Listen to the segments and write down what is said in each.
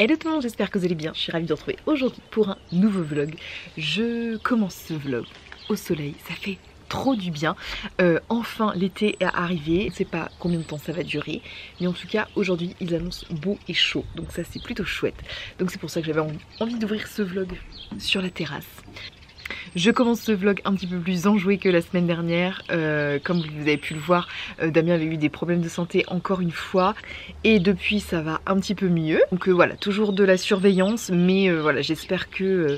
Hello tout le monde, j'espère que vous allez bien. Je suis ravie de vous retrouver aujourd'hui pour un nouveau vlog. Je commence ce vlog au soleil, ça fait trop du bien. Enfin l'été est arrivé, je ne sais pas combien de temps ça va durer, mais en tout cas aujourd'hui ils annoncent beau et chaud, donc ça c'est plutôt chouette. Donc c'est pour ça que j'avais envie d'ouvrir ce vlog sur la terrasse. Je commence ce vlog un petit peu plus enjoué que la semaine dernière. Comme vous avez pu le voir, Damien avait eu des problèmes de santé encore une fois. Et depuis ça va un petit peu mieux. Donc voilà, toujours de la surveillance. Mais voilà, j'espère que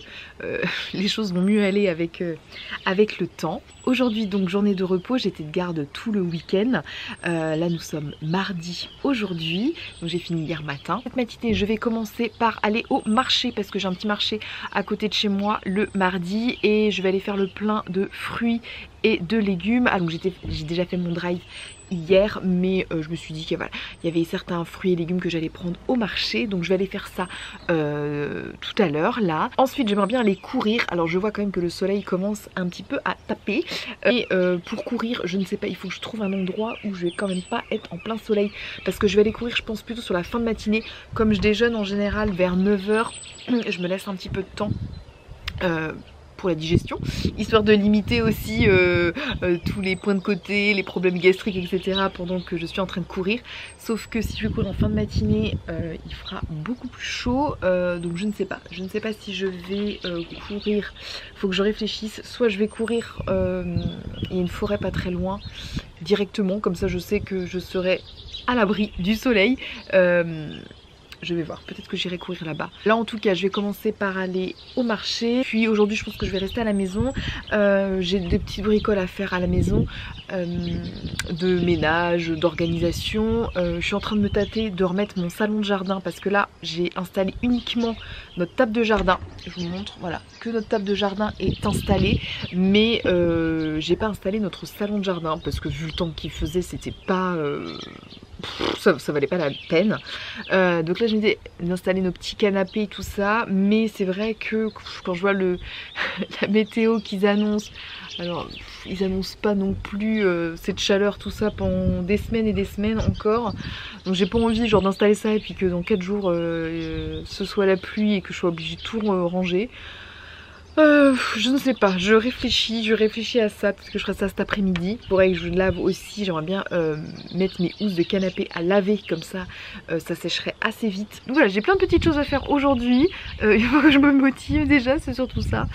les choses vont mieux aller avec le temps. Aujourd'hui donc journée de repos, j'étais de garde tout le week-end. Là nous sommes mardi aujourd'hui. Donc j'ai fini hier matin. Cette matinée je vais commencer par aller au marché parce que j'ai un petit marché à côté de chez moi le mardi. Et je vais aller faire le plein de fruits et de légumes. Ah donc j'ai déjà fait mon drive hier, mais je me suis dit qu'il y avait certains fruits et légumes que j'allais prendre au marché, donc je vais aller faire ça tout à l'heure là. Ensuite j'aimerais bien aller courir. Alors je vois quand même que le soleil commence un petit peu à taper et pour courir je ne sais pas, il faut que je trouve un endroit où je vais quand même pas être en plein soleil parce que je vais aller courir je pense plutôt sur la fin de matinée. Comme je déjeune en général vers 9 h, je me laisse un petit peu de temps pour la digestion, histoire de limiter aussi tous les points de côté, les problèmes gastriques, etc. pendant que je suis en train de courir. Sauf que si je cours en fin de matinée, il fera beaucoup plus chaud, donc je ne sais pas. Je ne sais pas si je vais courir, faut que je réfléchisse. Soit je vais courir, il y a une forêt pas très loin, directement, comme ça je sais que je serai à l'abri du soleil. Je vais voir, peut-être que j'irai courir là-bas. Là en tout cas je vais commencer par aller au marché. Puis aujourd'hui je pense que je vais rester à la maison. J'ai des petites bricoles à faire à la maison, de ménage, d'organisation. Je suis en train de me tâter de remettre mon salon de jardin parce que là j'ai installé uniquement notre table de jardin. Je vous montre, voilà, que notre table de jardin est installée. Mais j'ai pas installé notre salon de jardin parce que vu le temps qu'il faisait c'était pas... ça valait pas la peine. Donc là je m'étais d'installer nos petits canapés et tout ça, mais c'est vrai que quand je vois la météo qu'ils annoncent, alors ils annoncent pas non plus cette chaleur tout ça pendant des semaines et des semaines encore, donc j'ai pas envie genre d'installer ça et puis que dans 4 jours ce soit la pluie et que je sois obligée de tout ranger. Je ne sais pas, je réfléchis à ça, parce que je ferai ça cet après-midi. Il faudrait que je lave aussi, j'aimerais bien mettre mes housses de canapé à laver, comme ça, ça sécherait assez vite. Donc voilà, j'ai plein de petites choses à faire aujourd'hui, il faut que je me motive déjà, c'est surtout ça.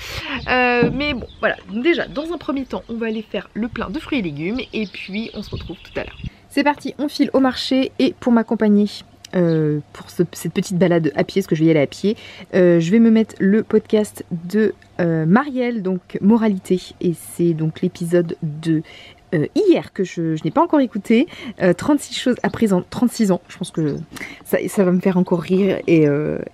Mais bon, voilà, déjà, dans un premier temps, on va aller faire le plein de fruits et légumes, et puis on se retrouve tout à l'heure. C'est parti, on file au marché, et pour m'accompagner pour cette petite balade à pied, parce que je vais y aller à pied, je vais me mettre le podcast de Marielle, donc Moralité, et c'est donc l'épisode de hier que je n'ai pas encore écouté, 36 choses à présent, 36 ans, je pense que ça va me faire encore rire, et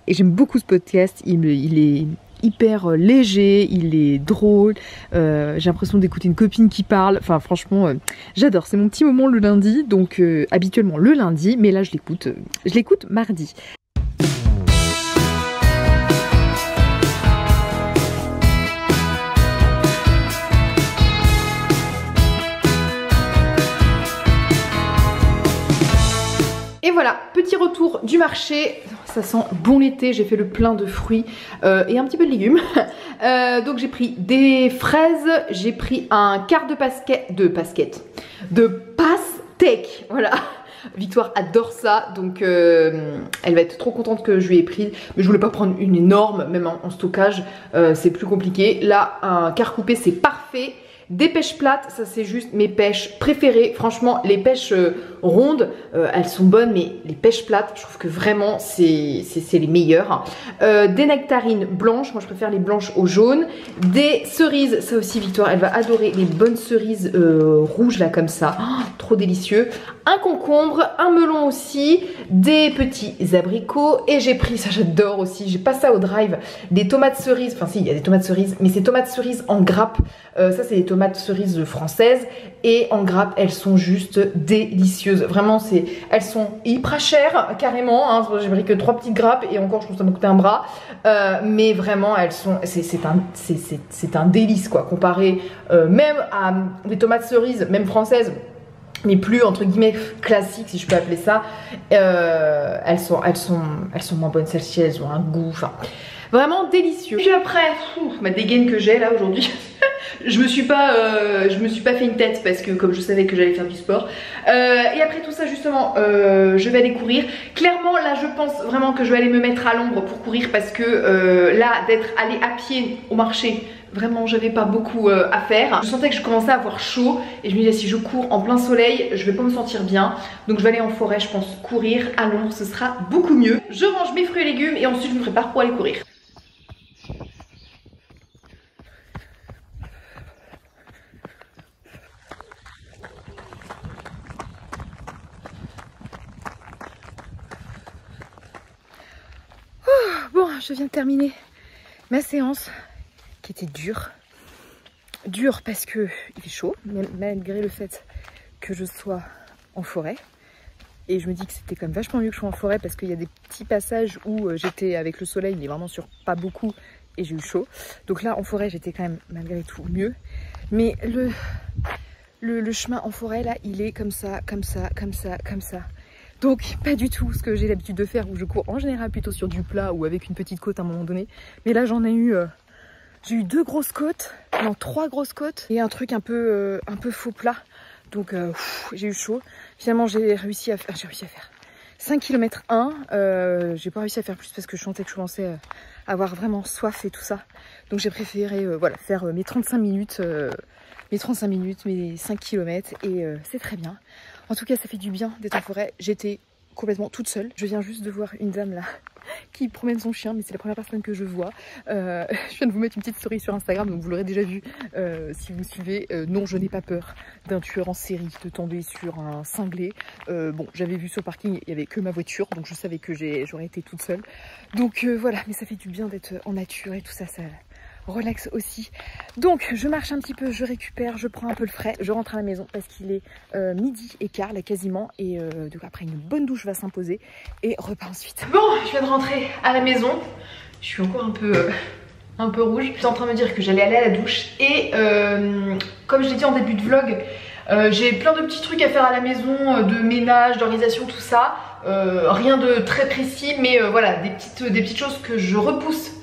j'aime beaucoup ce podcast, il est hyper léger, il est drôle, j'ai l'impression d'écouter une copine qui parle, enfin franchement j'adore, c'est mon petit moment le lundi, donc habituellement le lundi, mais là je l'écoute mardi. Et voilà, petit retour du marché, ça sent bon l'été, j'ai fait le plein de fruits et un petit peu de légumes. Donc j'ai pris des fraises, j'ai pris un quart de pastèque, voilà. Victoire adore ça, donc elle va être trop contente que je lui ai pris. Mais je voulais pas prendre une énorme, même en stockage, c'est plus compliqué. Là, un quart coupé, c'est parfait. Des pêches plates, ça c'est juste mes pêches préférées. Franchement, les pêches rondes, elles sont bonnes, mais les pêches plates, je trouve que vraiment c'est les meilleures. Des nectarines blanches, moi je préfère les blanches au jaune. Des cerises, ça aussi Victoire, elle va adorer les bonnes cerises rouges là comme ça, oh, trop délicieux. Un concombre, un melon aussi, des petits abricots et j'ai pris, ça j'adore aussi, j'ai pas ça au drive, des tomates cerises, enfin si il y a des tomates cerises, mais c'est tomates cerises en grappe, ça c'est des tomates cerises françaises et en grappe elles sont juste délicieuses, vraiment elles sont hyper chères carrément, hein. J'ai pris que 3 petites grappes et encore je trouve que ça m'a coûté un bras, mais vraiment elles sont, c'est un délice quoi, comparé même à des tomates cerises, même françaises. mais plus entre guillemets classiques si je peux appeler ça, elles sont moins bonnes, celles-ci elles ont un goût, enfin vraiment délicieux. Puis après, ma dégaine que j'ai là aujourd'hui, je me suis pas fait une tête parce que comme je savais que j'allais faire du sport. Et après tout ça justement, je vais aller courir. Clairement là je pense vraiment que je vais aller me mettre à l'ombre pour courir parce que là d'être allé à pied au marché, vraiment j'avais pas beaucoup à faire. Je sentais que je commençais à avoir chaud et je me disais si je cours en plein soleil je vais pas me sentir bien. Donc je vais aller en forêt je pense courir à l'ombre, ce sera beaucoup mieux. Je range mes fruits et légumes et ensuite je me prépare pour aller courir. Bon, je viens de terminer ma séance qui était dure. Dure parce que il fait chaud, malgré le fait que je sois en forêt. Et je me dis que c'était quand même vachement mieux que je sois en forêt parce qu'il y a des petits passages où j'étais avec le soleil, mais vraiment sur pas beaucoup et j'ai eu chaud. Donc là en forêt j'étais quand même malgré tout mieux. Mais le chemin en forêt là il est comme ça, comme ça, comme ça, comme ça. Donc pas du tout ce que j'ai l'habitude de faire où je cours en général plutôt sur du plat ou avec une petite côte à un moment donné. Mais là j'en ai eu, j'ai eu 2 grosses côtes, non 3 grosses côtes et un truc un peu faux plat. Donc j'ai eu chaud. Finalement j'ai réussi à faire 5 km 1. J'ai pas réussi à faire plus parce que je sentais que je commençais à avoir vraiment soif et tout ça. Donc j'ai préféré voilà, faire mes 35 minutes, mes 5 km et c'est très bien. En tout cas ça fait du bien d'être en forêt. J'étais complètement toute seule. Je viens juste de voir une dame là qui promène son chien, mais c'est la première personne que je vois. Je viens de vous mettre une petite story sur Instagram, donc vous l'aurez déjà vu si vous me suivez. Non, je n'ai pas peur d'un tueur en série, de tomber sur un cinglé. Bon, j'avais vu sur le parking, il n'y avait que ma voiture, donc je savais que j'aurais été toute seule. Donc voilà, mais ça fait du bien d'être en nature et tout ça, ça relaxe aussi. Donc je marche un petit peu, je récupère, je prends un peu le frais, je rentre à la maison parce qu'il est 12h15 là quasiment et donc après une bonne douche va s'imposer et repas ensuite. Bon, je viens de rentrer à la maison, je suis encore un peu rouge. Je suis en train de me dire que j'allais aller à la douche et comme je l'ai dit en début de vlog, j'ai plein de petits trucs à faire à la maison, de ménage, d'organisation, tout ça. Rien de très précis, mais voilà, des petites choses que je repousse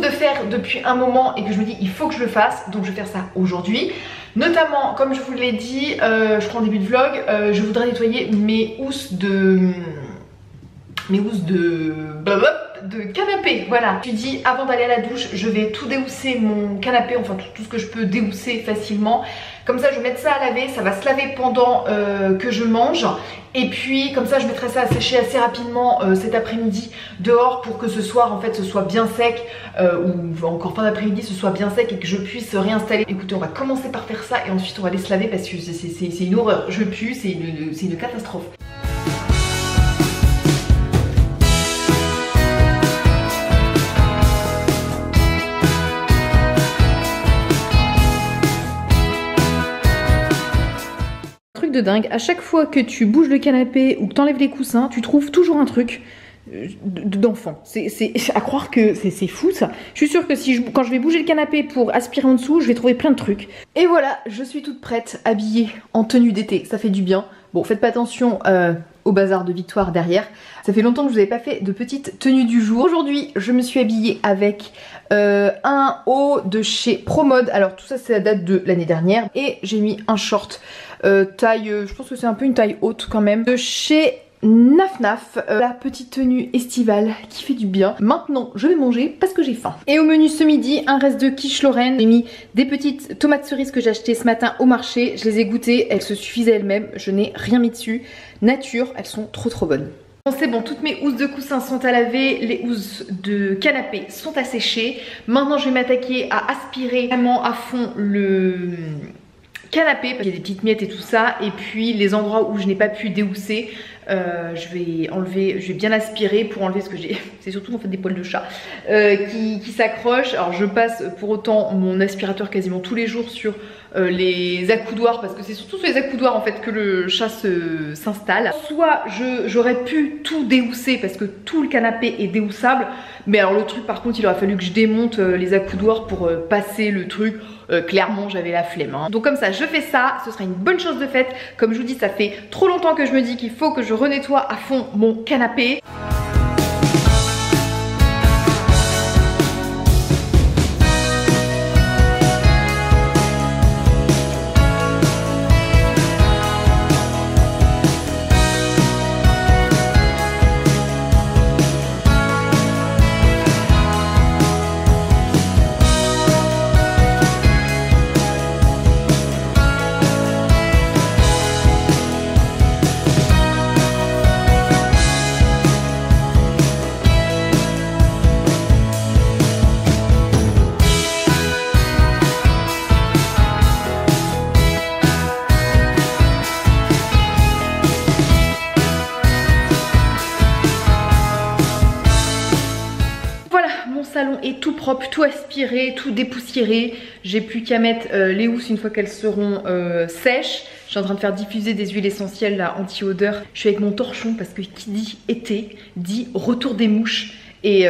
de faire depuis un moment et que je me dis il faut que je le fasse, donc je vais faire ça aujourd'hui. Notamment, comme je vous l'ai dit, je crois en début de vlog, je voudrais nettoyer mes housses de canapé, voilà. Je me suis dit avant d'aller à la douche, je vais tout déhousser mon canapé, enfin tout ce que je peux déhousser facilement. Comme ça je vais mettre ça à laver, ça va se laver pendant que je mange. Et puis comme ça je mettrai ça à sécher assez rapidement cet après-midi dehors pour que ce soir en fait ce soit bien sec ou encore fin d'après-midi ce soit bien sec et que je puisse réinstaller. Écoutez, on va commencer par faire ça et ensuite on va aller se laver parce que c'est une horreur, je pue, c'est une catastrophe. De dingue, à chaque fois que tu bouges le canapé ou que tu enlèves les coussins, tu trouves toujours un truc d'enfant. C'est à croire que c'est fou ça. Je suis sûre que quand je vais bouger le canapé pour aspirer en dessous, je vais trouver plein de trucs. Et voilà, je suis toute prête, habillée en tenue d'été, ça fait du bien. Bon, faites pas attention au bazar de Victoire derrière. Ça fait longtemps que je vous avais pas fait de petite tenue du jour. Aujourd'hui, je me suis habillée avec un haut de chez Promode. Alors tout ça, c'est la date de l'année dernière. Et j'ai mis un short taille, je pense que c'est un peu une taille haute quand même, de chez Naf Naf, la petite tenue estivale qui fait du bien. Maintenant je vais manger parce que j'ai faim. Et au menu ce midi, un reste de quiche Lorraine. J'ai mis des petites tomates cerises que j'ai achetées ce matin au marché. Je les ai goûtées, elles se suffisaient elles-mêmes, je n'ai rien mis dessus. Nature, elles sont trop bonnes. Bon, c'est bon, toutes mes housses de coussin sont à laver, les housses de canapé sont à sécher. Maintenant je vais m'attaquer à aspirer vraiment à fond le canapé, parce qu'il y a des petites miettes et tout ça, et puis les endroits où je n'ai pas pu déhousser, Je vais bien l'aspirer pour enlever ce que j'ai. C'est surtout en fait des poils de chat qui s'accrochent. Alors je passe pour autant mon aspirateur quasiment tous les jours sur les accoudoirs, parce que c'est surtout sur les accoudoirs en fait que le chat s'installe. Soit j'aurais pu tout déhousser parce que tout le canapé est déhoussable, mais alors le truc par contre il aurait fallu que je démonte les accoudoirs pour passer le truc. Clairement j'avais la flemme hein. Donc comme ça je fais ça, ce sera une bonne chose de faite. Comme je vous dis, ça fait trop longtemps que je me dis qu'il faut que je renettoie à fond mon canapé. Salon est tout propre, tout aspiré, tout dépoussiéré. J'ai plus qu'à mettre les housses une fois qu'elles seront sèches. Je suis en train de faire diffuser des huiles essentielles là, anti-odeur. Je suis avec mon torchon parce que qui dit été dit retour des mouches. Et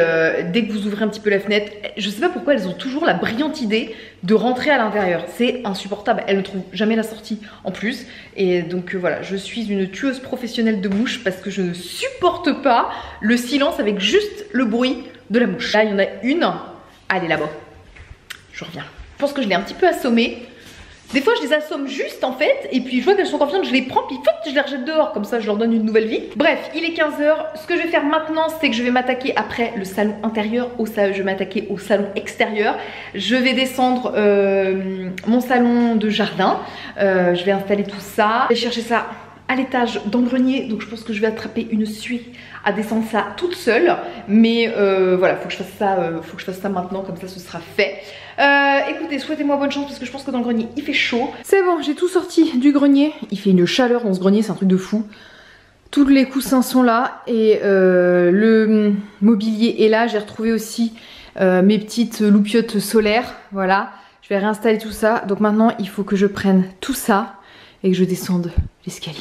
dès que vous ouvrez un petit peu la fenêtre, je sais pas pourquoi elles ont toujours la brillante idée de rentrer à l'intérieur. C'est insupportable, elles ne trouvent jamais la sortie en plus. Et donc voilà, je suis une tueuse professionnelle de mouches parce que je ne supporte pas le silence avec juste le bruit de la mouche. Là il y en a une, elle est là-bas. Je reviens. Je pense que je l'ai un petit peu assommée. Des fois je les assomme juste en fait, et puis je vois qu'elles sont confiantes, je les prends, puis je les rejette dehors, comme ça je leur donne une nouvelle vie. Bref, il est 15 h. Ce que je vais faire maintenant, c'est que je vais m'attaquer après le salon intérieur, je vais m'attaquer au salon extérieur. Je vais descendre mon salon de jardin, je vais installer tout ça. Je vais chercher ça à l'étage dans le grenier, donc je pense que je vais attraper une suie à descendre ça toute seule. Mais voilà, faut que je fasse ça maintenant, comme ça ce sera fait. Écoutez, souhaitez-moi bonne chance parce que je pense que dans le grenier il fait chaud. C'est bon, j'ai tout sorti du grenier. Il fait une chaleur dans ce grenier, c'est un truc de fou. Tous les coussins sont là et le mobilier est là. J'ai retrouvé aussi mes petites loupiottes solaires. Voilà, je vais réinstaller tout ça. Donc maintenant il faut que je prenne tout ça et que je descende l'escalier.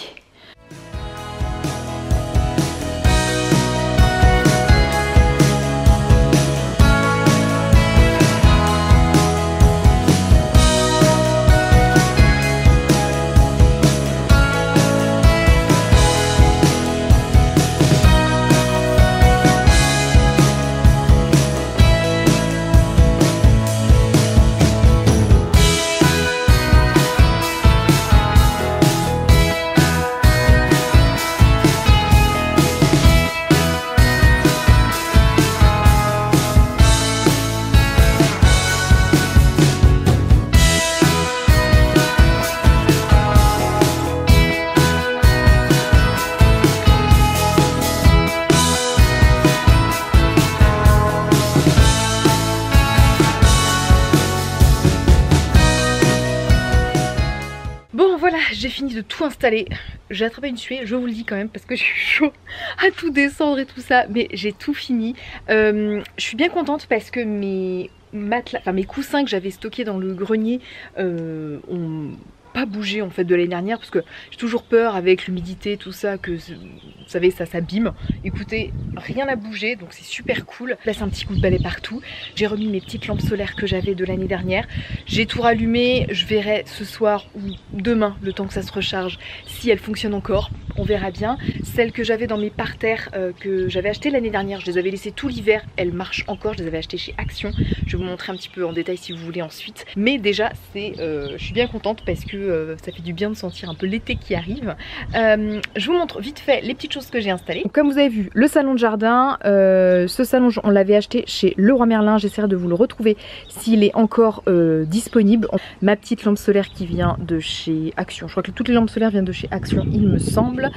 J'ai fini de tout installer, j'ai attrapé une suée, je vous le dis quand même parce que j'ai eu chaud à tout descendre et tout ça, mais j'ai tout fini. Je suis bien contente parce que mes matelas, enfin mes coussins que j'avais stockés dans le grenier ont pas bougé en fait de l'année dernière, parce que j'ai toujours peur avec l'humidité tout ça que vous savez ça s'abîme. Écoutez, rien n'a bougé, donc c'est super cool. Je laisse un petit coup de balai partout. J'ai remis mes petites lampes solaires que j'avais de l'année dernière. J'ai tout rallumé, je verrai ce soir ou demain, le temps que ça se recharge, si elles fonctionnent encore, on verra bien. Celles que j'avais dans mes parterres que j'avais acheté l'année dernière, je les avais laissées tout l'hiver, elles marchent encore, je les avais achetées chez Action. Je vais vous montrer un petit peu en détail si vous voulez ensuite. Mais déjà je suis bien contente parce que ça fait du bien de sentir un peu l'été qui arrive. Je vous montre vite fait les petites choses que j'ai installées. Donc, comme vous avez vu, le salon de jardin, ce salon on l'avait acheté chez Leroy Merlin, j'essaierai de vous le retrouver s'il est encore disponible. Ma petite lampe solaire qui vient de chez Action, je crois que toutes les lampes solaires viennent de chez Action il me semble.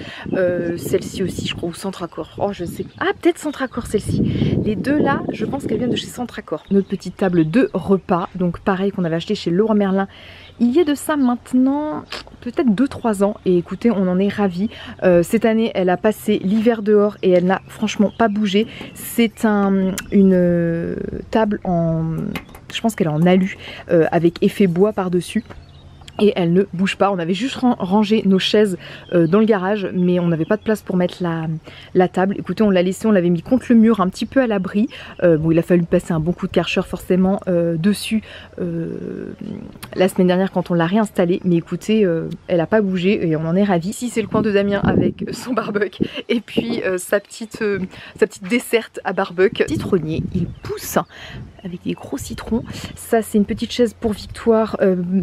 Celle-ci aussi je crois, ou Centracor, oh je sais, ah peut-être Centracor celle-ci. Les deux là, je pense qu'elles viennent de chez Centracor. Notre petite table de repas, donc pareil qu'on avait acheté chez Leroy Merlin. Il y a de ça maintenant peut-être 2-3 ans et écoutez, on en est ravis. Cette année, elle a passé l'hiver dehors et elle n'a franchement pas bougé. C'est une table en, je pense qu'elle est en alu avec effet bois par-dessus. Et elle ne bouge pas. On avait juste rangé nos chaises dans le garage, mais on n'avait pas de place pour mettre la table. Écoutez, on l'a laissé, on l'avait mis contre le mur, un petit peu à l'abri. Bon, il a fallu passer un bon coup de Karcher forcément dessus la semaine dernière quand on l'a réinstallée. Mais écoutez, elle n'a pas bougé et on en est ravis. Ici, c'est le coin de Damien avec son barbecue et puis sa petite desserte à barbecue. Citronnier, il pousse avec des gros citrons. Ça, c'est une petite chaise pour Victoire.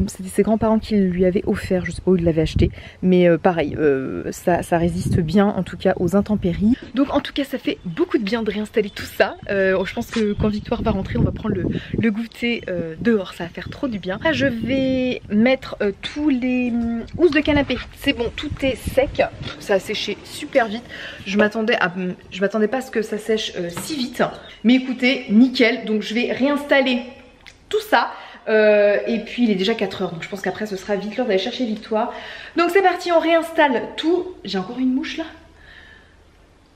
C'était ses grands-parents qui lui avaient offert. Je sais pas où il l'avait acheté. Mais pareil, ça résiste bien, en tout cas, aux intempéries. Donc, en tout cas, ça fait beaucoup de bien de réinstaller tout ça. Je pense que quand Victoire va rentrer, on va prendre le goûter dehors. Ça va faire trop du bien. Là, je vais mettre tous les housses de canapé. C'est bon, tout est sec. Ça a séché super vite. Je m'attendais pas à ce que ça sèche si vite. Mais écoutez, nickel. Donc, je vais réinstaller tout ça et puis il est déjà 4 h, donc je pense qu'après ce sera vite l'heure d'aller chercher Victoire. Donc c'est parti, on réinstalle tout. J'ai encore une mouche là.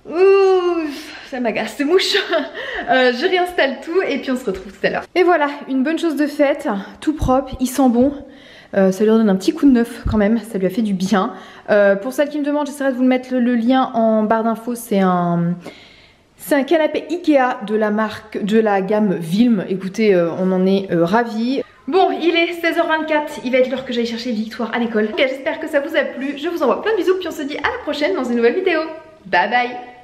Ouh, ça m'agace ces mouches. Je réinstalle tout et puis on se retrouve tout à l'heure. Et voilà, une bonne chose de faite, tout propre, il sent bon. Ça lui donne un petit coup de neuf quand même, ça lui a fait du bien. Pour celles qui me demandent, j'essaierai de vous mettre le lien en barre d'infos. C'est un canapé Ikea de la marque, de la gamme Vilm. Écoutez, on en est ravis. Bon, il est 16h24, il va être l'heure que j'aille chercher Victoire à l'école. J'espère que ça vous a plu, je vous envoie plein de bisous, puis on se dit à la prochaine dans une nouvelle vidéo. Bye bye.